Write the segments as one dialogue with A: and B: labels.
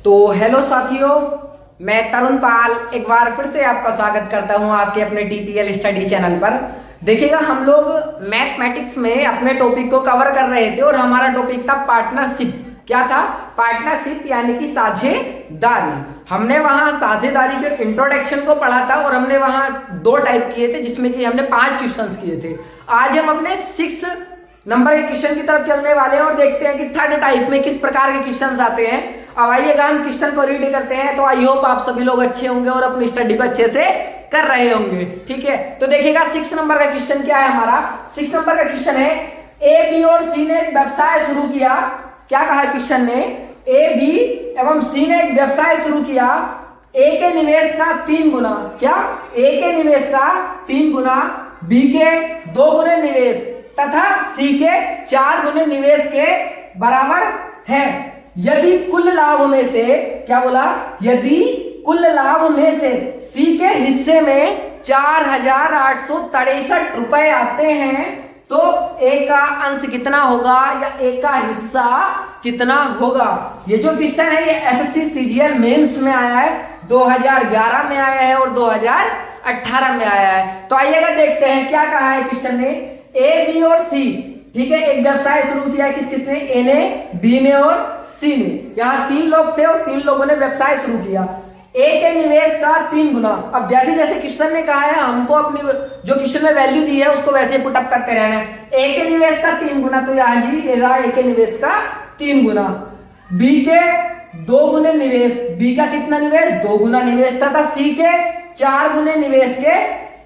A: तो हेलो साथियों, मैं तरुण पाल एक बार फिर से आपका स्वागत करता हूं आपके अपने टीपीएल स्टडी चैनल पर। देखिएगा, हम लोग मैथमेटिक्स में अपने टॉपिक को कवर कर रहे थे और हमारा टॉपिक था पार्टनरशिप। क्या था? पार्टनरशिप यानी कि साझेदारी। हमने वहां साझेदारी के इंट्रोडक्शन को पढ़ा था और हमने वहां 2 टाइप किए थे, जिसमें कि हमने 5 क्वेश्चंस किए थे। आज हम अपने 6 नंबर के क्वेश्चन की तरफ चलने वाले हैं और देखते हैं कि थर्ड टाइप में किस प्रकार के क्वेश्चंस आते हैं। अब आइएगा हम क्वेश्चन को रीड करते हैं। तो आई होप आप सभी लोग अच्छे होंगे और अपनी स्टडी को अच्छे से कर रहे होंगे। ठीक है, तो देखिएगा 6 नंबर का क्वेश्चन क्या है हमारा। 6 नंबर का क्वेश्चन है, ए, बी और सी ने एक व्यवसाय शुरू किया। क्या कहा क्वेश्चन ने? ए, बी एवं सी ने एक व्यवसाय शुरू किया। ए के निवेश का 3 गुना। क्या? ए के निवेश का 3 गुना, बी के 2 गुने निवेश तथा सी के 4 गुने निवेश के बराबर है। यदि कुल लाभ में से, क्या बोला? यदि कुल लाभ में से सी के हिस्से में 4,863 रुपए आते हैं तो ए का अंश कितना होगा या ए का हिस्सा कितना होगा। ये जो क्वेश्चन है ये एसएससी सीजीएल मेंस में आया है, 2011 में आया है और 2018 में आया है। तो आइएगा देखते हैं क्या कहा है क्वेश्चन ने। ए, बी और सी, ठीक है, एक व्यवसाय शुरू किया। किस किसने? ए ने, बी ने और सी ने। यहां 3 लोग थे और 3 लोगों ने व्यवसाय शुरू किया। ए के निवेश का 3 गुना। अब जैसे जैसे क्वेश्चन ने कहा है हमको अपनी जो क्वेश्चन में वैल्यू दी है उसको वैसे पुटअप करते रहना है। ए के निवेश का 3 गुना, तो यहां जी ए के निवेश का 3 गुना। बी के 2 गुने निवेश, बी का कितना निवेश? 2 गुना निवेश तथा सी के 4 गुने निवेश के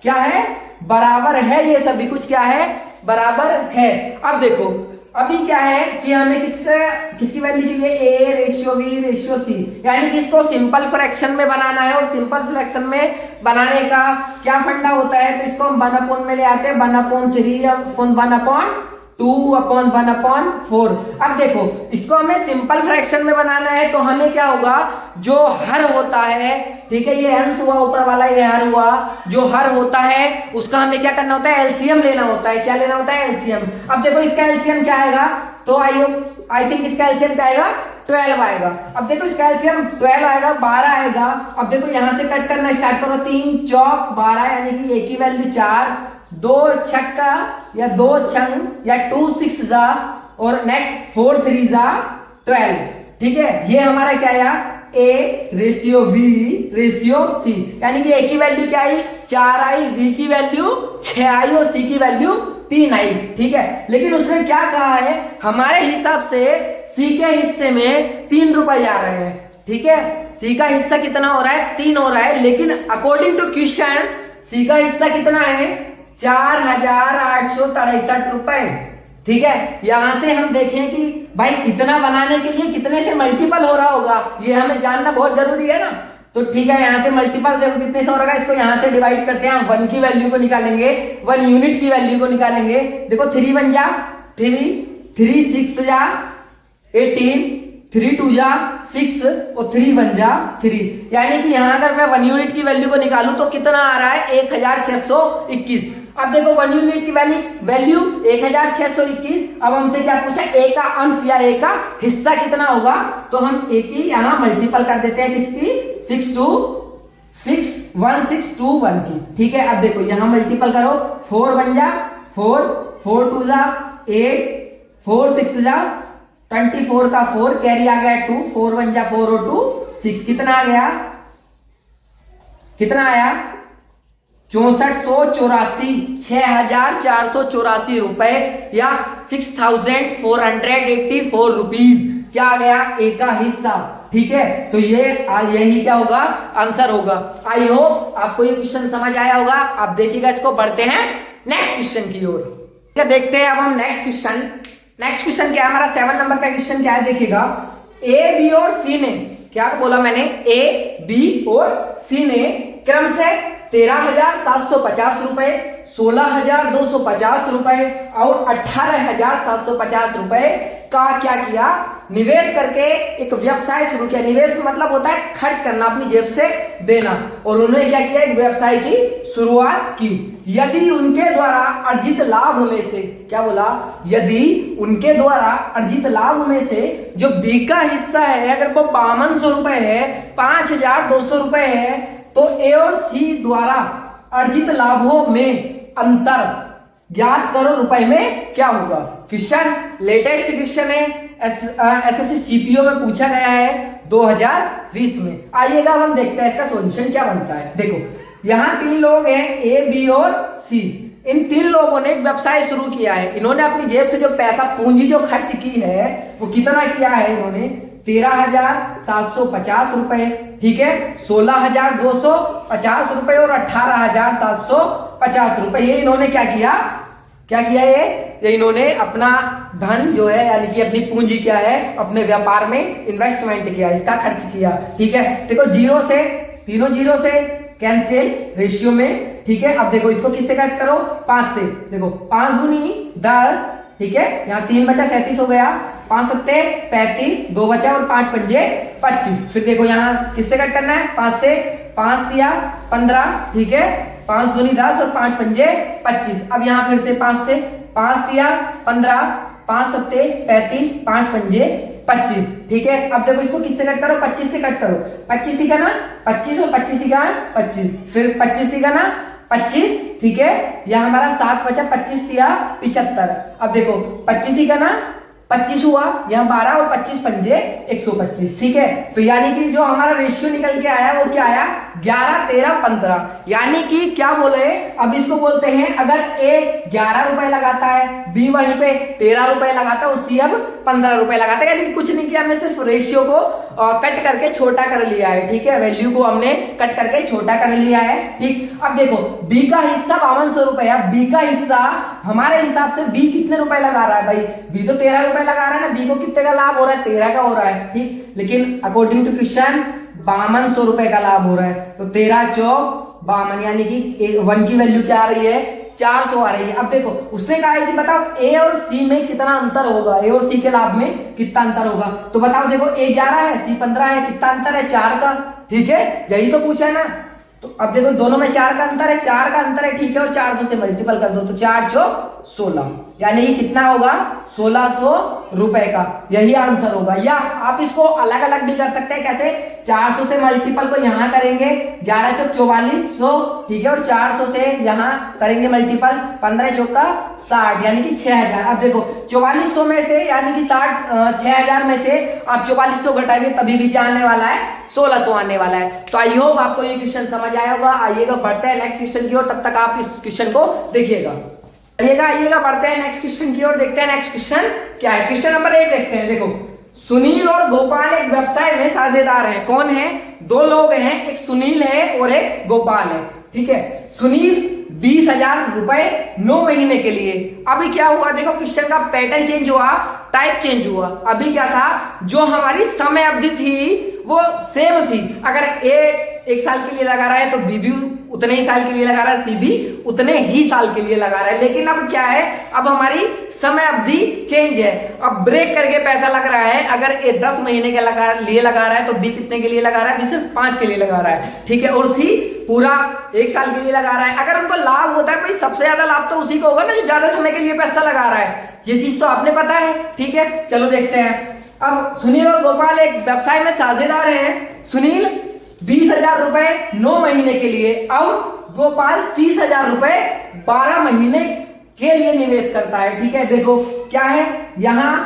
A: क्या है? बराबर है। ये सभी कुछ क्या है? बराबर है। अब देखो अभी क्या है कि हमें किसकी वैल्यू चाहिए? A ratio B ratio C, यानी कि इसको सिंपल फ्रैक्शन में बनाना है। और सिंपल फ्रैक्शन में बनाने का क्या फंडा होता है? तो इसको हम 1/, में ले आते हैं 1/3 1/2 1/4। अब देखो इसको हमें सिंपल फ्रैक्शन में बनाना है तो हमें क्या होगा? जो हर होता है, ठीक है, ये अंश हुआ ऊपर वाला, ये हर हुआ। जो हर होता है उसका हमें क्या करना होता है? एलसीएम लेना होता है। क्या लेना होता है? एलसीएम। अब देखो इसका एलसीएम क्या आएगा? तो आई थिंक इसका एलसीएम क्या आएगा? 12 आएगा। अब देखो इसका एलसीएम 12 आएगा, 12 आएगा। अब देखो यहां से कट करना स्टार्ट करो। 3 चौक 12, यानी कि एक ही वैल्यू 4, 2 छक्का या 2 छंग या 2 6 जा और नेक्स्ट 4 3 जा 12। ठीक है, ये हमारा क्या आया? A ratio B ratio C, यानी कि ए की वैल्यू क्या आई? 4 आई, बी की वैल्यू 6 आई और सी की वैल्यू 3 आई। ठीक है, लेकिन उसने क्या कहा है? हमारे हिसाब से सी के हिस्से में 3 रुपए जा रहे हैं। ठीक है, सी का हिस्सा कितना हो रहा है? 3 हो रहा है, लेकिन अकॉर्डिंग टू क्वेश्चन सी का हिस्सा कितना है? 4,863 रुपए। ठीक है, यहां से हम देखें कि भाई इतना बनाने के लिए कितने से मल्टीपल हो रहा होगा, ये हमें जानना बहुत जरूरी है ना। तो ठीक है, यहां से मल्टीपल देखो कितने से हो रहा है, इसको यहां से डिवाइड करते हैं। हम 1 की वैल्यू को निकालेंगे, 1 यूनिट की वैल्यू को निकालेंगे। देखो 3 1 जा 3, 3 6 जा 18, 3 2 जा 6 और 3 1 जा 3, यानी कि यहां अगर मैं 1 यूनिट की वैल्यू को निकालूं तो कितना आ रहा है? 1621। अब देखो 1 यूनिट की वैल्यू 1621। अब हमसे क्या पूछा? ए का अंश या ए का हिस्सा कितना होगा? तो हम ए की यहां मल्टीपल कर देते हैं। किसकी? 1621 की। ठीक है, अब देखो यहां मल्टीपल करो। 4 1 जा 4, 4 2 जा 8, 4 6 जा 24 का 4, कैरी आ गया 2, 4 1 जा 4 और 2 6। कितना आ गया? कितना आया? 6,484 रुपए या 6,484 रुपीज क्या आ गया? ए का हिस्सा। ठीक है, तो यही क्या होगा? आंसर होगा। आई होप आपको ये क्वेश्चन समझ आया होगा। आप देखिएगा, इसको बढ़ते हैं नेक्स्ट क्वेश्चन की ओर। देखते हैं अब हम नेक्स्ट क्वेश्चन। नेक्स्ट क्वेश्चन क्या है हमारा? 7 नंबर का क्वेश्चन क्या है? देखिएगा, ए, बी और सी ने, क्या बोला मैंने? ए, बी और सी ने क्रम से 13,750 रुपए, 16,250 रुपए और 18,750 रुपए का क्या किया, निवेश करके एक व्यवसाय शुरू किया। निवेश मतलब होता है खर्च करना, अपनी जेब से देना, और उन्होंने क्या किया, एक व्यवसाय की शुरुआत की। यदि उनके द्वारा अर्जित लाभ में से, क्या बोला, यदि उनके द्वारा अर्जित लाभ में से जो बी का हिस्सा है अगर वो 5200 रुपए है, 5,200 रुपए है, तो ए और सी द्वारा अर्जित लाभों में अंतर ज्ञात करो रुपए में क्या होगा। क्वेश्चन लेटेस्ट क्वेश्चन है, एसएससी सीपीओ में पूछा गया है 2020 में। आइएगा अब हम देखते हैं इसका सॉल्यूशन क्या बनता है। देखो यहाँ 3 लोग हैं, ए बी और सी। इन 3 लोगों ने एक व्यवसाय शुरू किया है। इन्होंने अपनी जेब से जो पैसा पूंजी जो खर्च की है वो कितना किया है, इन्होंने 13,750 रुपए, ठीक है, 16,250 रुपए और 18,750 रुपए। ये इन्होंने क्या किया ये इन्होंने अपना धन जो है यानी कि अपनी पूंजी क्या है, अपने व्यापार में इन्वेस्टमेंट किया, इसका खर्च किया, ठीक है। देखो जीरो से, तीनों जीरो से कैंसिल रेशियो में, ठीक है। अब देखो इसको किससे कट करो, 5 से। देखो 5 दूनी 10, ठीक है, यहाँ 3 बचा 37 हो गया, 5 सत्ते 35, 2 बचा और 5 पंजे 25। फिर देखो यहाँ किससे कट करना है, 5 से, 5 दिया 15, ठीक है, 5 दूनी 10 और 5 पंजे 25। अब यहाँ फिर से 5 से, 5 दिया 15, 5 सत्ते 35, 5 पंजे 25, ठीक है। अब देखो इसको किससे कट करो, 25 से कट करो, 25 ही का ना 25 और 25 ही का 25, फिर 25 ही का ना 25, ठीक है। यह हमारा 7 बचा, 25 दिया 75। अब देखो 25 ही का ना 25 हुआ, यहाँ 12 और 25 पंजे 125, ठीक है। तो यानी कि जो हमारा रेशियो निकल के आया वो क्या आया, 11, 13, 15। यानी कि क्या बोले, अब इसको बोलते हैं अगर ए 11 रुपए लगाता है, बी वहीं पे 13 रुपए लगाता है और सी अब 15 रुपए लगाता है। यानी कुछ नहीं किया, हमने सिर्फ रेशियो को कट करके छोटा कर लिया है, ठीक है, वैल्यू को हमने कट करके छोटा कर लिया है, ठीक। अब देखो बी का हिस्सा 5200 रुपए है, बी का हिस्सा हमारे हिसाब से बी कितने रुपए लगा रहा है भाई, बी तो 13 रुपए लगा रहा है ना, बी को कितने का लाभ हो रहा है, 13 का हो रहा है, ठीक। लेकिन अकॉर्डिंग टू क्वेश्चन 5200 रुपए का लाभ हो रहा है, तो 13 चौक 52, यानी कि 1 की वैल्यू क्या आ रही है, 400 आ रही है। अब देखो उसने कहा है कि बताओ ए और सी में कितना अंतर होगा, ए और सी के लाभ में कितना अंतर होगा। तो बताओ, देखो ए 11 है, सी 15 है, कितना अंतर है, 4 का, ठीक है, यही तो पूछा है ना। तो अब देखो दोनों में 4 का अंतर है, 4 का अंतर है, ठीक है, और 400 से मल्टीपल कर दो तो 4 चौक 16, यानी कि कितना होगा, 1600 रुपए का, यही आंसर होगा। या आप इसको अलग अलग भी कर सकते हैं, कैसे, 400 से मल्टीपल को यहां करेंगे, 11 चौक 4400, ठीक है, और 400 से यहां करेंगे मल्टीपल, 15 चौक का 60, यानी कि 6000। अब देखो 4400 में से यानी कि 6000 में से आप 4400 घटाएंगे तभी भी क्या आने वाला है, 1600 आने वाला है। तो आई होप आपको ये क्वेश्चन समझ आया होगा। आइएगा बढ़ते हैं नेक्स्ट क्वेश्चन की ओर, तब तक आप इस क्वेश्चन को देखिएगा। आइएगा बढ़ते हैं नेक्स्ट क्वेश्चन की ओर, देखते हैं नेक्स्ट क्वेश्चन क्या है। क्वेश्चन नंबर 8 देखते हैं। देखो सुनील और गोपाल एक व्यवसाय में साझेदार हैं। कौन है, 2 लोग हैं, एक सुनील है और एक गोपाल है, ठीक है। सुनील 20,000 रुपए 9 महीने के लिए। अभी क्या हुआ, देखो क्वेश्चन का पैटर्न चेंज हुआ, टाइप चेंज हुआ। अभी क्या था, जो हमारी समय अवधि थी वो सेम थी। अगर ए 1 साल के लिए लगा रहा है तो बी भी उतने ही साल के लिए लगा रहा है, सी भी उतने ही साल के लिए लगा रहा है। लेकिन अब क्या है, अब हमारी समय अवधि चेंज है, अब ब्रेक करके पैसा लग रहा है। अगर ए 10 महीने के लिए लगा रहा है तो बी कितने के लिए लगा रहा है, बी सिर्फ 5 के लिए लगा रहा है, ठीक है, और सी पूरा 1 साल के लिए लगा रहा है। अगर उनको लाभ होता है भाई, सबसे ज्यादा लाभ तो उसी को होगा ना जो ज्यादा समय के लिए पैसा लगा रहा है। ये चीज तो आपने पता है, ठीक है। चलो देखते हैं। अब सुनील और गोपाल एक व्यवसाय में साझेदार हैं। सुनील 20,000 रुपए 9 महीने के लिए, अब गोपाल 30,000 रुपए 12 महीने के लिए निवेश करता है, ठीक है। देखो क्या है, यहां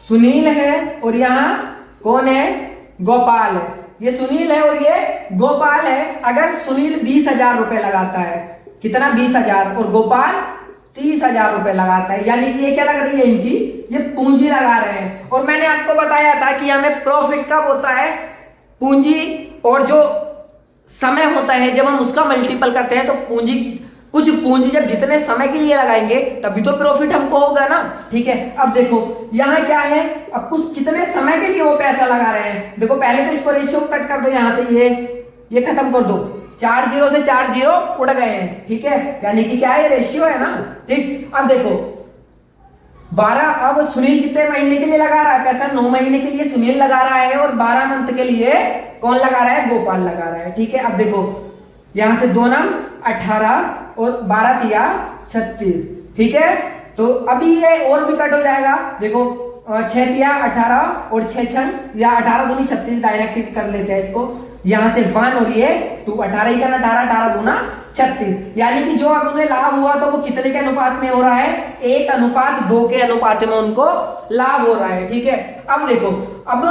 A: सुनील है और यहां कौन है, गोपाल है। ये सुनील है और ये गोपाल है। अगर सुनील 20,000 रुपए लगाता है, कितना, 20,000, और गोपाल 30,000 रुपए लगाता है, यानी कि ये क्या लग रही है, इनकी ये पूंजी लगा रहे हैं। और मैंने आपको बताया था कि हमें प्रॉफिट कब होता है, पूंजी और जो समय होता है जब हम उसका मल्टीपल करते हैं। तो कुछ पूंजी जब जितने समय के लिए लगाएंगे तभी तो प्रॉफिट हमको होगा ना, ठीक है। अब देखो यहाँ क्या है, अब कुछ कितने समय के लिए वो पैसा लगा रहे हैं। देखो पहले तो इसको रेशियो कट कर दो, यहां से ये खत्म कर दो, 4 जीरो से 4 जीरो उड़ गए हैं, ठीक है, यानी कि क्या है, ये रेशियो है ना, ठीक। अब देखो 12, अब सुनील कितने महीने के लिए लगा रहा है पैसा, 9 महीने के लिए सुनील लगा रहा है, और 12 मंथ के लिए कौन लगा रहा है, गोपाल लगा रहा है, ठीक है। अब देखो यहां से 2 नम 18 और 12 तिया 36, ठीक है। तो अभी ये और भी कट हो जाएगा, देखो 6 तिया 18 और 6 छंग या 18 दूनी 36, डायरेक्ट कर लेते हैं इसको, यहां से 1 और ये 2, 18 ही करना, 18 दूना 36, यानी कि जो अब उन्हें लाभ हुआ तो वो कितने के अनुपात में हो रहा है, 1:2 के अनुपात में उनको लाभ हो रहा है, ठीक है। अब देखो, अब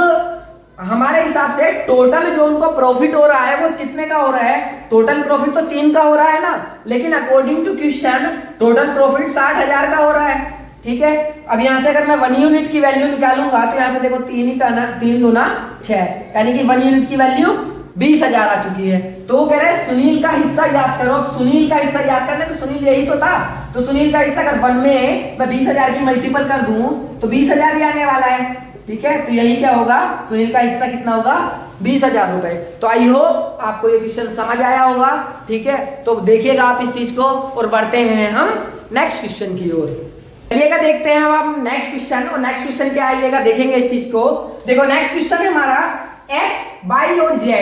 A: हमारे हिसाब से टोटल जो उनको प्रॉफिट हो रहा है वो कितने का हो रहा है, टोटल प्रॉफिट तो 3 का हो रहा है ना, लेकिन according to question total profit 60,000 का हो रहा है, ठीक है। अब यहां से अगर मैं 1 यूनिट की वैल्यू निकालूंगा तो यहां से देखो 3 ही करना, 3 दूना 6, यानी कि 1 यूनिट की वैल्यू 20,000 आ चुकी है। तो वो कह रहे हैं सुनील का हिस्सा याद करो, सुनील का हिस्सा याद करना, तो सुनील यही तो था, तो सुनील का हिस्सा अगर 1 में मैं 20,000 की मल्टीपल कर दूं तो 20,000 ही आने वाला है, ठीक है। तो यही क्या होगा, सुनील का हिस्सा कितना होगा, 20,000 रुपए। तो आई होप आपको ये क्वेश्चन समझ आया होगा, ठीक है। तो देखिएगा आप इस चीज को, और बढ़ते हैं हम नेक्स्ट क्वेश्चन की ओर। चलिएगा देखते हैं हम नेक्स्ट क्वेश्चन, और नेक्स्ट क्वेश्चन क्या आइएगा देखेंगे इस चीज को। देखो नेक्स्ट क्वेश्चन है हमारा, x, y और z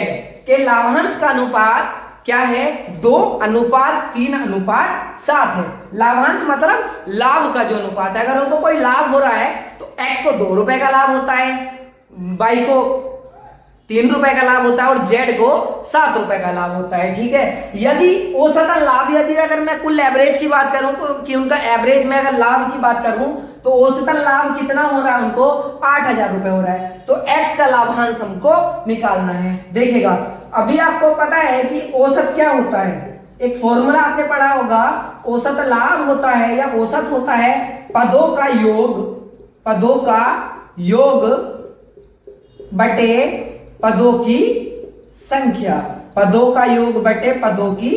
A: के लाभांश का अनुपात क्या है, 2:3:7 है। लाभांश मतलब लाभ का जो अनुपात है, अगर उनको कोई लाभ हो रहा है तो x को 2 रुपए का लाभ होता है, y को 3 रुपए का लाभ होता है, और z को 7 रुपए का लाभ होता है, ठीक है। यदि औसतन लाभ, यदि अगर मैं कुल एवरेज की बात करूं तो कि उनका एवरेज में अगर लाभ की बात करूं तो औसतन लाभ कितना हो रहा है उनको, 8,000 रुपए हो रहा है। तो x का लाभांश हमको निकालना है। देखिएगा अभी आपको पता है कि औसत क्या होता है, एक फॉर्मूला आपने पढ़ा होगा, औसत लाभ होता है या औसत होता है पदों का योग, पदों का योग बटे पदों की संख्या, पदों का योग बटे पदों की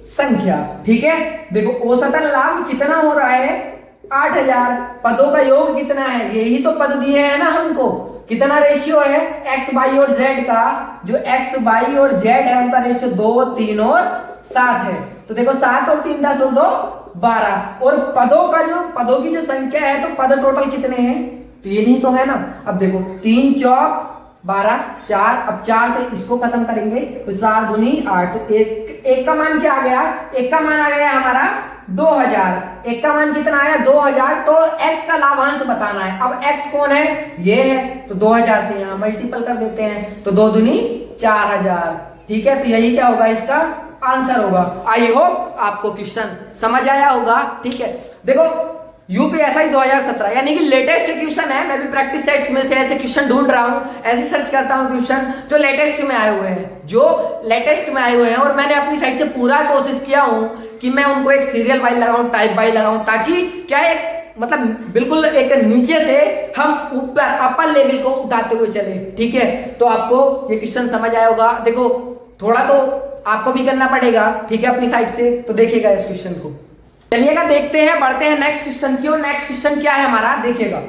A: संख्या, ठीक है। देखो औसतन लाभ कितना हो रहा है, 8,000, पदों का योग कितना है, यही तो पद दिए हैं ना हमको, कितना रेशियो है x, y और z का, जो x, y और z है उनका रेशियो 2, 3 और 7 है। तो देखो 7 और 3 10 और 2 12, और पदों का जो, पदों की जो संख्या है तो पद टोटल कितने हैं, 3 ही तो है ना। अब देखो 3 चौक 12, 4, अब 4 से इसको खत्म करेंगे तो 4 दूनी 8, तो एक का मान क्या आ गया, एक का मान आ गया हमारा 2,000, एक का मान कितना आया 2,000। तो x का लाभांश बताना है। अब x कौन है, ये है, तो 2,000 से यहाँ मल्टीपल कर देते हैं, तो 2 दूनी 4,000, ठीक है। तो यही क्या होगा, इसका आंसर होगा। आई होप आपको क्वेश्चन समझ आया होगा, ठीक है। देखो यूपीएसआई 2017 यानी कि लेटेस्ट क्वेश्चन है, मैं भी प्रैक्टिस सेट्स में से ऐसे क्वेश्चन ढूंढ रहा हूं, ऐसे सर्च करता हूं क्वेश्चन जो लेटेस्ट में आए हुए हैं, जो लेटेस्ट में आए हुए हैं, और मैंने अपनी साइड से पूरा कोशिश किया हूं कि मैं उनको एक सीरियल वाइज लगाऊं, टाइप वाइज लगाऊं, ताकि क्या एक मतलब बिल्कुल एक नीचे से हम ऊपर अपर लेवल को उठाते हुए चले, ठीक है। तो आपको ये क्वेश्चन समझ आया होगा। देखो थोड़ा तो आपको भी करना पड़ेगा, ठीक है, अपनी साइड से। तो देखिएगा इस क्वेश्चन को, चलिएगा देखते हैं, बढ़ते हैं नेक्स्ट क्वेश्चन की ओर। नेक्स्ट क्वेश्चन क्या है हमारा, देखिएगा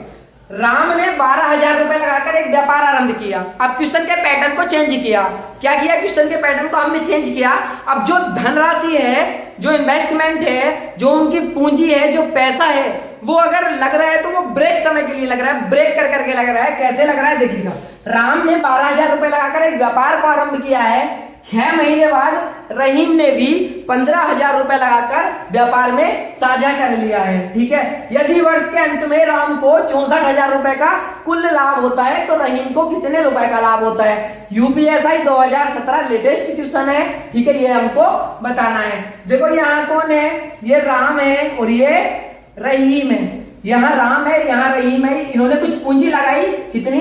A: राम ने 12,000 रुपए लगाकर एक व्यापार आरंभ किया। अब क्वेश्चन के पैटर्न को चेंज किया, क्या किया, क्वेश्चन के पैटर्न को हमने चेंज किया। अब जो धनराशि है, जो इन्वेस्टमेंट है, जो उनकी पूंजी है, जो पैसा है, वो अगर लग रहा है तो वो ब्रेक समय के लिए लग रहा है, ब्रेक कर करके लग रहा है। कैसे लग रहा है देखिएगा, राम ने 12,000 रुपए लगाकर एक व्यापार को आरंभ किया है, 6 महीने बाद रहीम ने भी 15,000 रुपए लगाकर व्यापार में साझा कर लिया है, ठीक है। यदि वर्ष के अंत में राम को 64,000 रुपए का कुल लाभ होता है तो रहीम को कितने रुपए का लाभ होता है। यूपीएसआई 2017 लेटेस्ट क्वेश्चन है, ठीक है, ये हमको बताना है। देखो यहाँ कौन है, ये राम है और ये रहीम है, यहाँ राम है, यहाँ रहीम है। इन्होंने कुछ पूंजी लगाई, कितनी,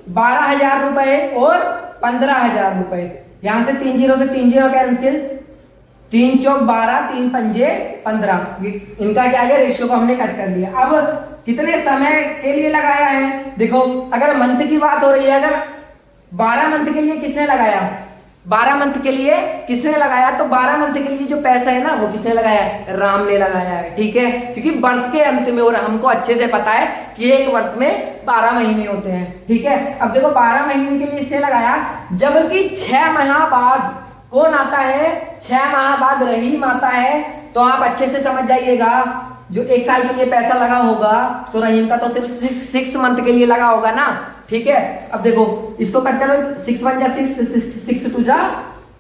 A: 12,000 रुपए और 15,000 रुपए। यहां से 3 जीरो से 3 जीरो कैंसिल, 3 चौक 12, 3 पंजे 15, इनका क्या है, रेशियो को हमने कट कर लिया। अब कितने समय के लिए लगाया है, देखो अगर मंथ की बात हो रही है, अगर 12 मंथ के लिए किसने लगाया, 12 मंथ के लिए किसने लगाया, तो 12 मंथ के लिए जो पैसा है ना वो किसने लगाया है, राम ने लगाया है, ठीक है। क्योंकि वर्ष के अंत में, और हमको अच्छे से पता है कि एक वर्ष में 12 महीने होते हैं, ठीक है। अब देखो 12 महीने के लिए इसने लगाया, जबकि 6 माह बाद कौन आता है? 6 माह बाद रहीम आता है। तो आप अच्छे से समझ जाइएगा, जो 1 साल के लिए पैसा लगा होगा तो रहीम का तो सिर्फ 6 मंथ के लिए लगा होगा ना, ठीक है। अब देखो इसको कट करो, 6 1 जा 6, 6 2 जा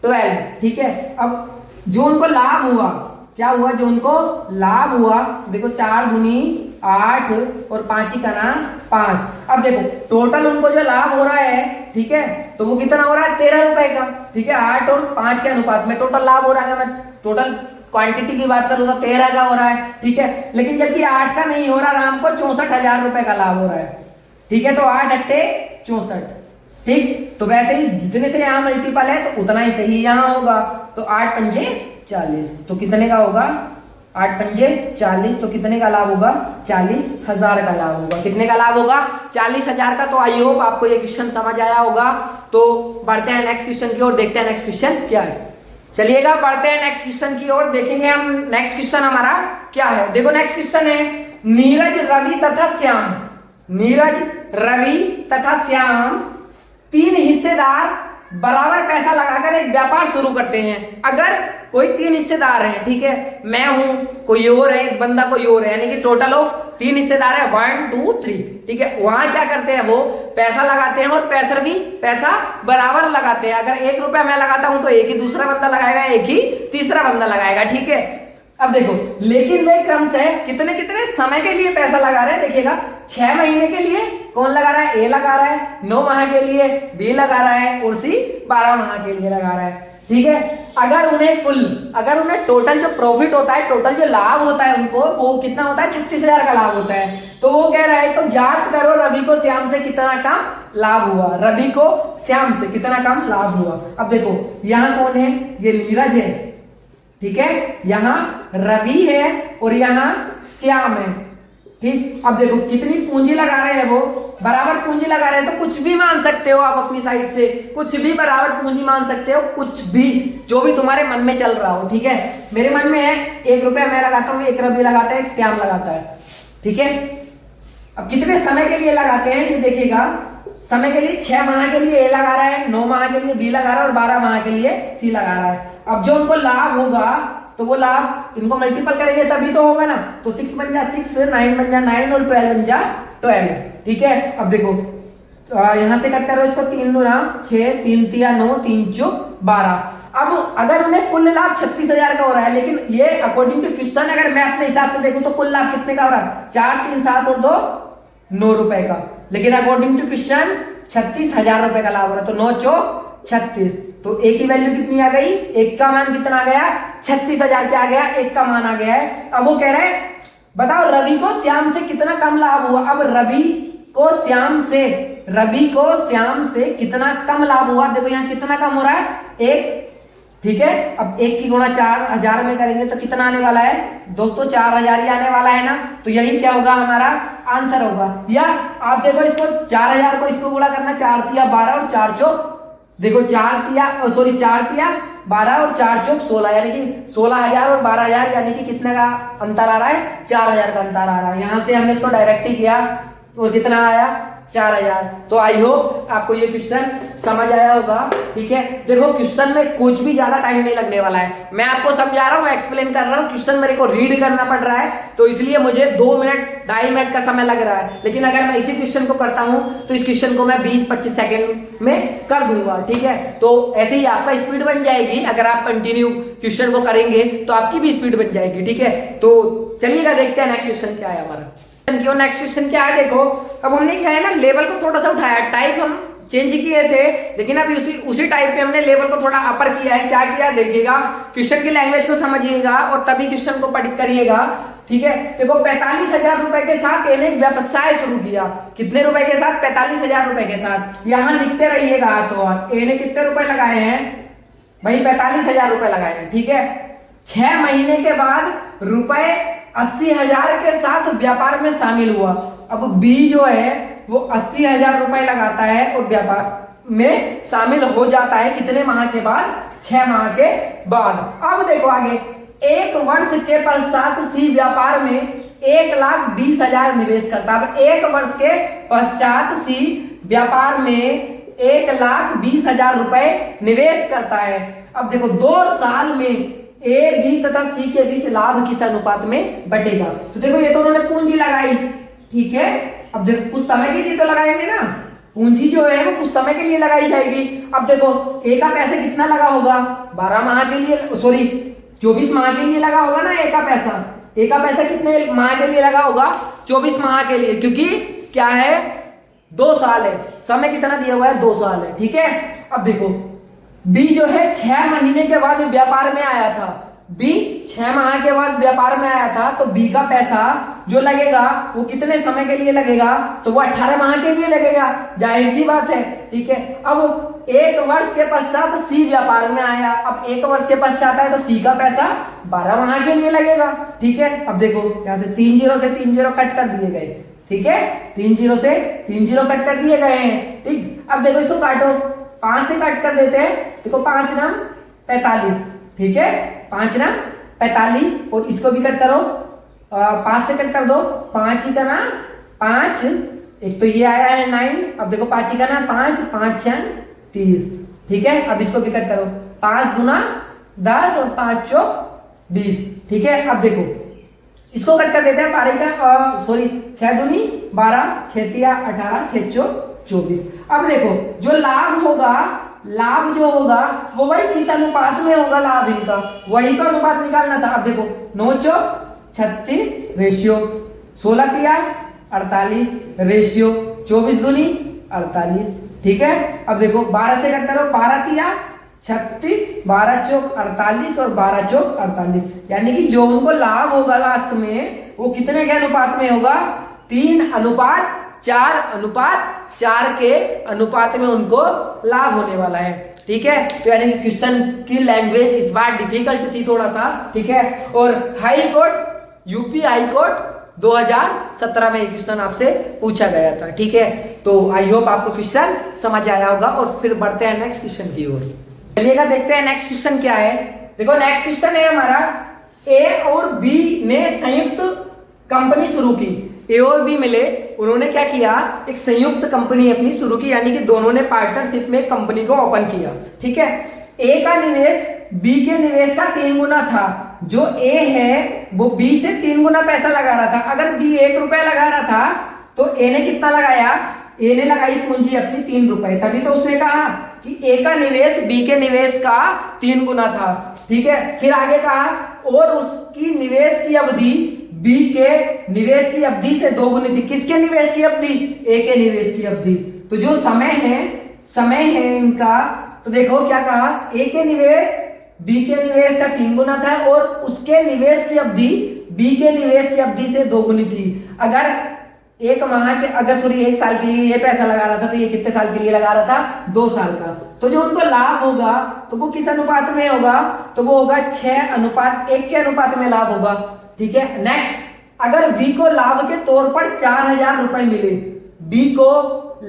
A: 12, ठीक है। अब जो उनको लाभ हुआ, क्या हुआ? जो उनको लाभ हुआ, तो देखो 4 दूनी 8 और 5 ही का ना 5। अब देखो टोटल उनको जो लाभ हो रहा है, ठीक है, तो वो कितना हो रहा है? 13 रुपए का, ठीक है। 8 और 5 के अनुपात में टोटल लाभ हो रहा है। मैं टोटल क्वांटिटी की बात करूं तो 13 का हो रहा है, ठीक है। लेकिन जबकि 8 का नहीं हो रहा, राम को 64,000 रुपए का लाभ हो रहा है, ठीक है। तो 8 अट्टे 64, ठीक। तो वैसे ही जितने से यहाँ मल्टीपल है तो उतना ही सही यहाँ होगा। तो 8 पंजे 40, तो कितने का होगा? 8 पंजे 40, तो कितने का लाभ होगा? 40,000 का लाभ होगा। कितने का लाभ होगा? 40,000 का। तो आई होप आपको ये क्वेश्चन समझ आया होगा। तो बढ़ते हैं नेक्स्ट क्वेश्चन की ओर, देखते हैं नेक्स्ट क्वेश्चन क्या है। चलिएगा बढ़ते हैं नेक्स्ट क्वेश्चन की ओर, देखेंगे हम नेक्स्ट क्वेश्चन हमारा क्या है। देखो नेक्स्ट क्वेश्चन है, नीरज रवि तथा श्याम, नीरज रवि तथा श्याम 3 हिस्सेदार बराबर पैसा लगाकर एक व्यापार शुरू करते हैं। अगर कोई 3 हिस्सेदार हैं, ठीक है, मैं हूं, कोई और है, एक बंदा कोई और है, यानी कि टोटल ऑफ 3 हिस्सेदार है, 1 2 3, ठीक है। वहां क्या करते हैं? वो पैसा लगाते हैं और पैसा बराबर लगाते हैं। अगर 1 रुपया मैं लगाता हूं तो एक ही दूसरा बंदा लगाएगा, एक ही तीसरा बंदा लगाएगा, ठीक है। अब देखो, लेकिन वे क्रम से कितने कितने समय के लिए पैसा लगा रहे हैं, देखिएगा। 6 महीने के लिए कौन लगा रहा है? ए लगा रहा है। 9 माह के लिए बी लगा रहा है, और सी 12 माह के लिए लगा रहा है, ठीक है। अगर उन्हें टोटल जो प्रॉफिट होता है, टोटल जो लाभ होता है उनको, वो कितना होता है? 36,000 का लाभ होता है। तो वो कह रहा है, तो ज्ञात करो रवि को श्याम से कितना कम लाभ हुआ, रवि को श्याम से कितना कम लाभ हुआ। अब देखो यहाँ कौन है? ये नीरज है, ठीक है, यहाँ रवि है और यहाँ श्याम है, ठीक। अब देखो कितनी पूंजी लगा रहे हैं, वो बराबर पूंजी लगा रहे हैं। तो कुछ भी मान सकते हो आप अपनी साइड से, कुछ भी बराबर पूंजी मान सकते हो, कुछ भी, जो भी तुम्हारे मन में चल रहा हो, ठीक है। मेरे मन में है 1 रुपया मैं लगाता हूँ, 1 रवि लगाता है, 1 श्याम लगाता है, ठीक है। अब कितने समय के लिए लगाते हैं ये देखिएगा। समय के लिए 6 माह के लिए ए लगा रहा है, 9 माह के लिए बी लगा रहा है और 12 माह के लिए सी लगा रहा है। अब जो उनको लाभ होगा, तो वो लाभ इनको मल्टीपल करेंगे तभी तो होगा ना। तो 6 बन जा 6, 9 बन जा 9 और 12 बन जा 12, ठीक है। अब देखो यहां से कट करो इसको, 3 दूना 6, 3 तिया 9, 3 चौक 12। अब अगर उन्हें कुल लाभ 36,000 का हो रहा है, लेकिन ये अकॉर्डिंग टू क्वेश्चन अगर मैं अपने हिसाब से देखूं तो कुल लाभ कितने का हो रहा है? 4 3 7 और 2 9 रुपए का। लेकिन अकॉर्डिंग टू क्वेश्चन 36,000 रुपए का लाभ हो रहा है। तो 9 चौक 36, तो एक की वैल्यू कितनी आ गई? एक का मान कितना आ गया? 36,000 क्या आ गया? एक का मान आ गया है। अब वो कह रहे हैं बताओ रवि को श्याम से कितना कम लाभ हुआ। अब रवि को श्याम से कितना कम लाभ हुआ? देखो यहाँ कितना कम हो रहा है? 1, ठीक है। अब 1 की गुणा 4,000 में करेंगे तो कितना आने वाला है दोस्तों? 4,000 ही आने वाला है ना। तो यही क्या होगा? हमारा आंसर होगा। या आप देखो इसको 4,000 को इसको गुणा करना, 4 तिया 12 और 4 चौक, देखो 4 तिया 12 और 4 चौक 16, यानी कि 16,000 और 12,000, यानी कि कितने का अंतर आ रहा है? 4,000 का अंतर आ रहा है। यहां से हमने इसको डायरेक्ट ही किया और कितना आया? 4,000। तो आई होप आपको ये क्वेश्चन समझ आया होगा, ठीक है। देखो क्वेश्चन में कुछ भी ज्यादा टाइम नहीं लगने वाला है, मैं आपको समझा रहा हूँ, एक्सप्लेन कर रहा हूँ। क्वेश्चन मेरे को रीड करना पड़ रहा है, तो इसलिए मुझे 2 मिनट 2.5 मिनट का समय लग रहा है। लेकिन अगर मैं इसी क्वेश्चन को करता हूं तो इस क्वेश्चन को मैं 20-25 सेकंड में कर दूंगा, ठीक है। तो ऐसे ही आपका स्पीड बन जाएगी। अगर आप कंटिन्यू क्वेश्चन को करेंगे तो आपकी भी स्पीड बन जाएगी, ठीक है। तो चलिएगा देखते हैं नेक्स्ट क्वेश्चन क्या है हमारा। नेक्स्ट क्वेश्चन क्या है? देखो अब हमने क्या है ना, लेवल को थोड़ा सा उठाया, टाइप हम चेंज किए थे, लेकिन अभी उसी टाइप पे हमने लेवल को थोड़ा अपर किया है। क्या किया देखिएगा, क्वेश्चन की लैंग्वेज को समझिएगा और तभी क्वेश्चन को पढ़ करिएगा, ठीक है। देखो 45,000 रुपए के साथ इन्हें एक व्यवसाय शुरू किया। कितने रुपए के साथ? 45,000 रुपए के साथ। यहां लिखते रहिएगा। तो इन्हें कितने रुपए लगाए हैं भाई? 45,000 रुपए लगाए हैं, ठीक है। 6 महीने के बाद रुपए 80,000 के साथ व्यापार में शामिल हुआ। अब बी जो है वो 80,000 रुपए लगाता है और व्यापार में शामिल हो जाता है कितने माह के बाद? 6 माह के बाद। अब देखो आगे, 1 वर्ष के पश्चात सी व्यापार में 1,20,000 निवेश करता है। 1 वर्ष के पश्चात सी व्यापार में 1,20,000 रुपए निवेश करता है। अब देखो 2 साल में ए बी तथा सी के बीच लाभ किस अनुपात में बटेगा। तो देखो ये तो उन्होंने पूंजी लगाई, ठीक है। अब देखो कुछ समय के लिए तो लगाएंगे ना, पूंजी जो है वो कुछ समय के लिए लगाई जाएगी। अब देखो ए का पैसे कितना लगा होगा, 12 माह के लिए, सॉरी 24 माह के लिए लगा होगा ना ए का पैसा। ए का पैसा कितने माह के लिए लगा होगा, 24 माह के लिए, क्योंकि क्या है 2 साल है, समय कितना दिया हुआ है 2 साल है, ठीक है। अब देखो बी जो है 6 महीने के बाद व्यापार में आया था, बी 6 माह के बाद व्यापार में आया था, तो बी का पैसा जो लगेगा वो कितने समय के लिए लगेगा, तो वो 18 माह के लिए लगेगा, जाहिर सी बात है, ठीक है। अब 1 वर्ष के पश्चात सी व्यापार में आया, अब 1 वर्ष के पश्चात आया तो सी का पैसा 12 माह के लिए लगेगा, ठीक है। अब देखो यहां से 3 जीरो से 3 जीरो कट कर दिए गए, ठीक है, 3 जीरो से 3 जीरो कट कर दिए गए हैं, ठीक। अब देखो इसको काटो, 5 से कट कर देते हैं, देखो 5 नाम 45, ठीक है, 5 नाम 45, और इसको भी कट करो, 5 से कट कर दो, 5 ही का ना 5, एक तो ये आया है 9, अब देखो 5 ही का ना 5, 5 6 30, ठीक है। अब इसको भी कट करो, 5 गुना 10 और 5 चौक 20, ठीक है। अब देखो इसको कट कर देते हैं, 12 का सॉरी 6 दूनी 12, 6 तिया 18, 6 चौक 24। अब देखो जो लाभ होगा, लाभ जो होगा वो वही किस अनुपात में होगा, लाभ इनका वही का अनुपात निकालना था। अब देखो 9 चौक 36 रेशियो, 16 तिया 48 रेशियो, 24 दूनी 48, ठीक है। अब देखो 12 से कट करो, 12 तिया 36, 12 चौक 48 और 12 चौक 48, यानी कि जो उनको लाभ होगा लास्ट में वो कितने के अनुपात में होगा, 3:4 के अनुपात में उनको लाभ होने वाला है, ठीक है। तो यानी कि क्वेश्चन की लैंग्वेज इस बार डिफिकल्ट थी थोड़ा सा, ठीक है। और high court, UP high court 2017 में क्वेश्चन आपसे पूछा गया था, ठीक है। तो आई होप आपको क्वेश्चन समझ आया होगा, और फिर बढ़ते हैं नेक्स्ट क्वेश्चन की ओर। चलिएगा देखते हैं नेक्स्ट क्वेश्चन क्या है। देखो नेक्स्ट क्वेश्चन है हमारा, ए और बी ने संयुक्त कंपनी शुरू की, ए और बी मिले, उन्होंने क्या किया, एक संयुक्त कंपनी अपनी शुरू की, यानी कि दोनों ने पार्टनरशिप में कंपनी को ओपन किया, ठीक है। ए का निवेश बी के निवेश का 3 गुना था, जो ए है वो बी से 3 गुना पैसा लगा रहा था। अगर बी 1 रुपया लगा रहा था तो ए ने कितना लगाया, ए ने लगाई पूंजी अपनी 3 रुपए, तभी तो उसने कहा कि ए का निवेश बी के निवेश का 3 गुना था, ठीक है। फिर आगे कहा और उसकी निवेश की अवधि बी के निवेश की अवधि से 2 गुनी थी। किसके निवेश की अवधि, ए के निवेश की अवधि। तो जो समय है इनका, तो देखो क्या कहा, ए के निवेश बी के निवेश का 3 गुना था और उसके निवेश की अवधि बी के निवेश की अवधि से 2 गुनी थी। अगर 1 माह के, अगर सॉरी 1 साल के लिए ये पैसा लगा रहा था तो ये कितने साल के लिए लगा रहा था, 2 साल का। तो जो उनको लाभ होगा तो वो किस अनुपात में होगा, तो वो होगा 6:1 के अनुपात में लाभ होगा, ठीक है। नेक्स्ट, अगर बी को लाभ के तौर पर 4,000 रुपए मिले, बी को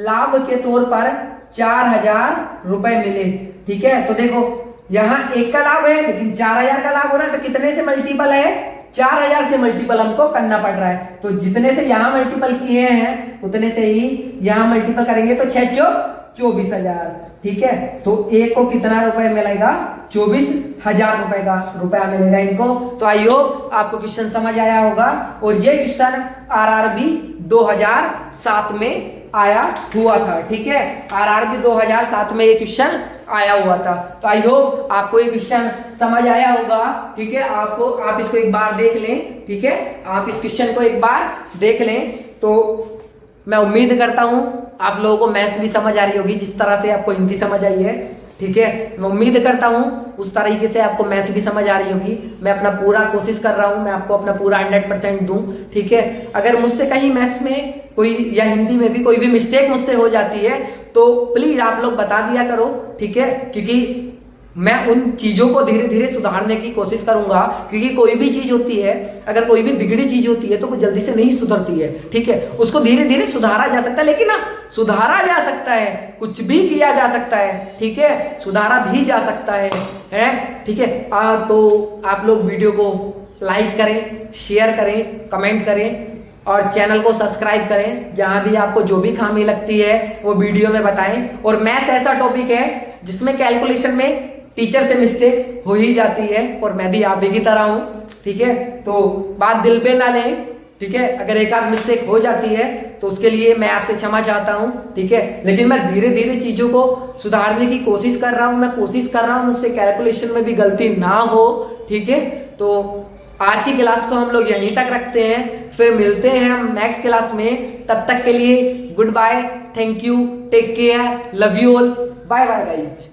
A: लाभ के तौर पर 4,000 रुपए मिले, ठीक है। तो देखो यहां 1 का लाभ है लेकिन 4,000 का लाभ हो रहा है, तो कितने से मल्टीपल है, 4,000 से मल्टीपल हमको करना पड़ रहा है। तो जितने से यहां मल्टीपल किए हैं उतने से ही यहां मल्टीपल करेंगे, तो 6 चौक 24,000, ठीक है। तो ए को कितना रुपए मिलेगा, 24,000 रुपए का रुपया मिलेगा इनको। तो आई होप आपको क्वेश्चन समझ आया होगा, और ये क्वेश्चन आरआरबी 2007 में आया हुआ था, ठीक है। आरआरबी 2007 में ये क्वेश्चन आया हुआ था। तो आई होप आपको ये क्वेश्चन समझ आया होगा, ठीक है। आप इसको एक बार देख लें, ठीक है, आप इस क्वेश्चन को एक बार देख लें। तो मैं उम्मीद करता हूं आप लोगों को मैथ्स भी समझ आ रही होगी, जिस तरह से आपको हिंदी समझ आई है, ठीक है। मैं उम्मीद करता हूं उस तरीके से आपको मैथ भी समझ आ रही होगी। मैं अपना पूरा कोशिश कर रहा हूं, मैं आपको अपना पूरा 100% दूं, ठीक है। अगर मुझसे कहीं मैथ्स में कोई या हिंदी में भी कोई भी मिस्टेक मुझसे हो जाती है तो प्लीज आप लोग बता दिया करो, ठीक है, क्योंकि मैं उन चीजों को धीरे धीरे सुधारने की कोशिश करूंगा। क्योंकि कोई भी चीज होती है, अगर कोई भी बिगड़ी चीज होती है तो वो जल्दी से नहीं सुधरती है, ठीक है। उसको धीरे धीरे सुधारा जा सकता है, लेकिन ना सुधारा जा सकता है, कुछ भी किया जा सकता है, ठीक है, सुधारा भी जा सकता है, ठीक है। तो आप लोग वीडियो को लाइक करें, शेयर करें, कमेंट करें, और चैनल को सब्सक्राइब करें। जहां भी आपको जो भी खामी लगती है वो वीडियो में बताएं। और मैथ्स ऐसा टॉपिक है जिसमें कैलकुलेशन में टीचर से मिस्टेक हो ही जाती है, और मैं भी आप ही की तरह हूं, ठीक है। तो बात दिल पे ना लें, ठीक है। अगर एक आध मिस्टेक हो जाती है तो उसके लिए मैं आपसे क्षमा चाहता हूं, ठीक है। लेकिन मैं धीरे धीरे चीजों को सुधारने की कोशिश कर रहा हूं। मैं कोशिश कर रहा हूं मुझसे कैलकुलेशन में भी गलती ना हो, ठीक है। तो आज की क्लास को हम लोग यहीं तक रखते हैं, फिर मिलते हैं हम नेक्स्ट क्लास में। तब तक के लिए goodbye, thank you, take care, love you all, bye bye guys.